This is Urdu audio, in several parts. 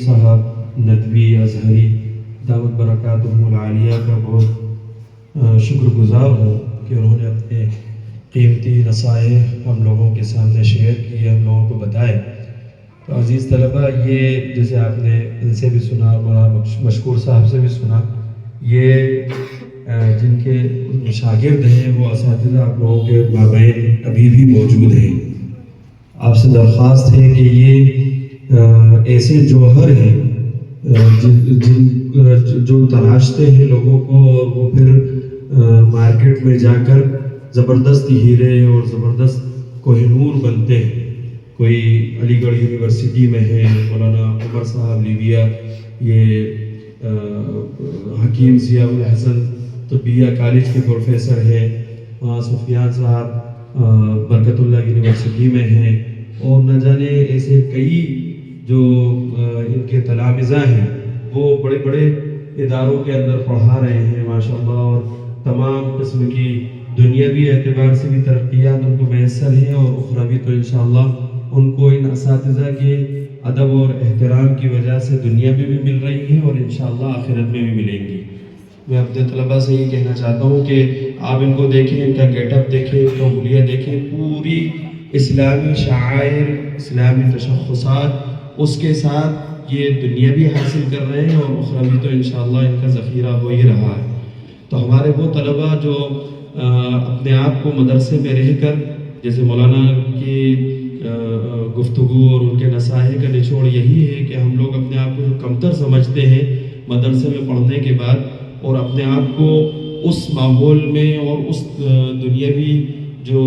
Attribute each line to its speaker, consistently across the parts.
Speaker 1: صاحب ندوی ازہری دعوت برکاتہم العالیہ کا بہت شکر گزار ہوں کہ انہوں نے اپنے قیمتی نصائح ہم لوگوں کے سامنے شیئر کیے، ہم لوگوں کو بتائے۔ تو عزیز طلبہ، یہ جیسے آپ نے ان سے بھی سنا، مولانا مشکور صاحب سے بھی سنا، یہ جن کے شاگرد ہیں وہ اساتذہ آپ لوگوں کے مابین ابھی بھی موجود ہیں۔ آپ سے درخواست ہے کہ یہ ایسے جوہر ہیں جو تراشتے ہیں لوگوں کو، اور وہ پھر مارکیٹ میں جا کر زبردست ہیرے اور زبردست کوہ نور بنتے ہیں۔ کوئی علی گڑھ یونیورسٹی میں ہے، مولانا عمر صاحب لیبیا، یہ حکیم ضیاء الحسن طبیہ کالج کے پروفیسر ہیں، وہاں سفیان صاحب برکت اللہ یونیورسٹی میں ہیں، اور نہ جانے ایسے کئی جو ان کے تلامذہ ہیں وہ بڑے بڑے اداروں کے اندر پڑھا رہے ہیں ماشاءاللہ، اور تمام قسم کی دنیاوی اعتبار سے بھی ترقیات ان کو میسر ہیں، اور اخروی تو انشاءاللہ ان کو ان اساتذہ کے ادب اور احترام کی وجہ سے دنیا میں بھی مل رہی ہیں اور انشاءاللہ آخرت میں بھی ملیں گی۔ میں اپنے طلبہ سے یہ کہنا چاہتا ہوں کہ آپ ان کو دیکھیں، ان کا گیٹ اپ دیکھیں، ان کا حلیہ دیکھیں، پوری اسلامی شعائر، اسلامی تشخصات اس کے ساتھ یہ دنیا بھی حاصل کر رہے ہیں، اور اخروی تو انشاءاللہ ان کا ذخیرہ ہو ہی رہا ہے۔ تو ہمارے وہ طلبہ جو اپنے آپ کو مدرسے میں رہ کر، جیسے مولانا کی گفتگو اور ان کے نصائح کا نچوڑ یہی ہے کہ ہم لوگ اپنے آپ کو جو کمتر سمجھتے ہیں مدرسے میں پڑھنے کے بعد، اور اپنے آپ کو اس ماحول میں اور اس دنیاوی جو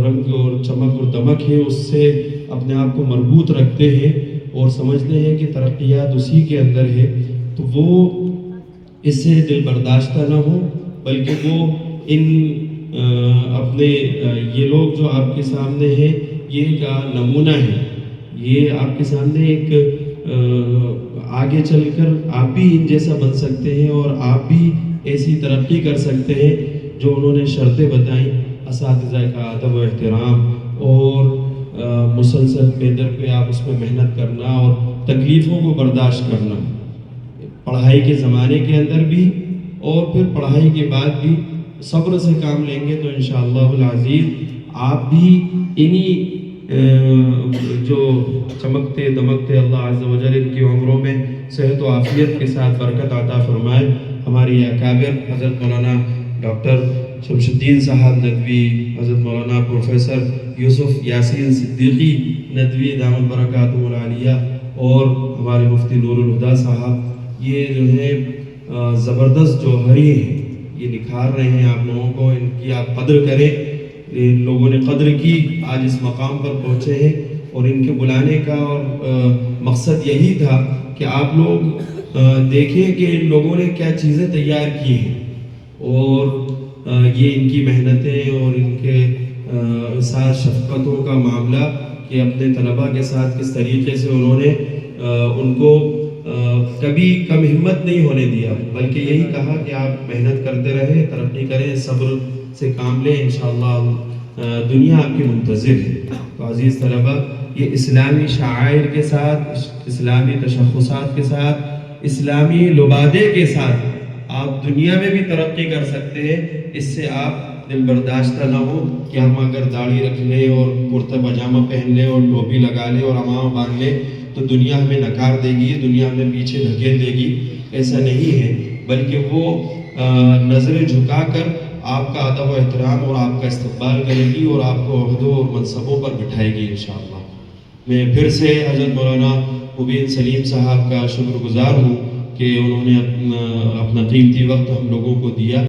Speaker 1: رنگ اور چمک اور دمک ہے اس سے اپنے آپ کو مربوط رکھتے ہیں اور سمجھتے ہیں کہ ترقیات اسی کے اندر ہے، تو وہ اس سے دل برداشتہ نہ ہو، بلکہ وہ ان اپنے یہ لوگ جو آپ کے سامنے ہیں یہ ایک نمونہ ہے، یہ آپ کے سامنے ایک آگے چل کر آپ بھی ان جیسا بن سکتے ہیں، اور آپ بھی ایسی ترقی کر سکتے ہیں جو انہوں نے شرطیں بتائیں، اساتذہ کا ادب و احترام، اور مسلسل پہ در پہ آپ اس میں محنت کرنا اور تکلیفوں کو برداشت کرنا، پڑھائی کے زمانے کے اندر بھی اور پھر پڑھائی کے بعد بھی صبر سے کام لیں گے تو انشاءاللہ العزیز آپ بھی انہی جو چمکتے دمکتے اللہ عز و جل ان کی عمروں میں صحت و عافیت کے ساتھ برکت عطا فرمائے۔ ہماری اکابر حضرت مولانا ڈاکٹر شمس الدین صاحب ندوی، حضرت مولانا پروفیسر یوسف یاسین صدیقی ندوی دامت برکاتہم العالیہ، اور ہمارے مفتی نور الہدیٰ صاحب، یہ جو ہے زبردست جوہری ہیں، یہ نکھار رہے ہیں آپ لوگوں کو، ان کی آپ قدر کریں۔ ان لوگوں نے قدر کی، آج اس مقام پر پہنچے ہیں، اور ان کے بلانے کا اور مقصد یہی تھا کہ آپ لوگ دیکھیں کہ ان لوگوں نے کیا چیزیں تیار کی ہیں، اور یہ ان کی محنتیں اور ان کے ساتھ شفقتوں کا معاملہ کہ اپنے طلباء کے ساتھ کس طریقے سے انہوں نے ان کو کبھی کم ہمت نہیں ہونے دیا، بلکہ یہی کہا کہ آپ محنت کرتے رہیں، ترقی کریں، صبر سے کام لیں، انشاءاللہ دنیا آپ کی منتظر ہے۔ تو عزیز طلبہ، یہ اسلامی شعائر کے ساتھ، اسلامی تشخصات کے ساتھ، اسلامی لبادے کے ساتھ آپ دنیا میں بھی ترقی کر سکتے ہیں۔ اس سے آپ دل برداشتہ نہ ہو کہ ہم اگر داڑھی رکھ لیں اور کرتا پاجامہ پہن لیں اور ٹوپی لگا لیں اور عمامہ باندھ لیں تو دنیا ہمیں نکار دے گی، دنیا ہمیں پیچھے دھکیل دے گی۔ ایسا نہیں ہے، بلکہ وہ نظریں جھکا کر آپ کا ادب و احترام اور آپ کا استقبال کرے گی، اور آپ کو عہدوں اور منصبوں پر بٹھائے گی انشاءاللہ۔ میں پھر سے حضرت مولانا مبین سلیم صاحب کا شکر گزار ہوں کہ انہوں نے اپنا قیمتی وقت ہم لوگوں کو دیا۔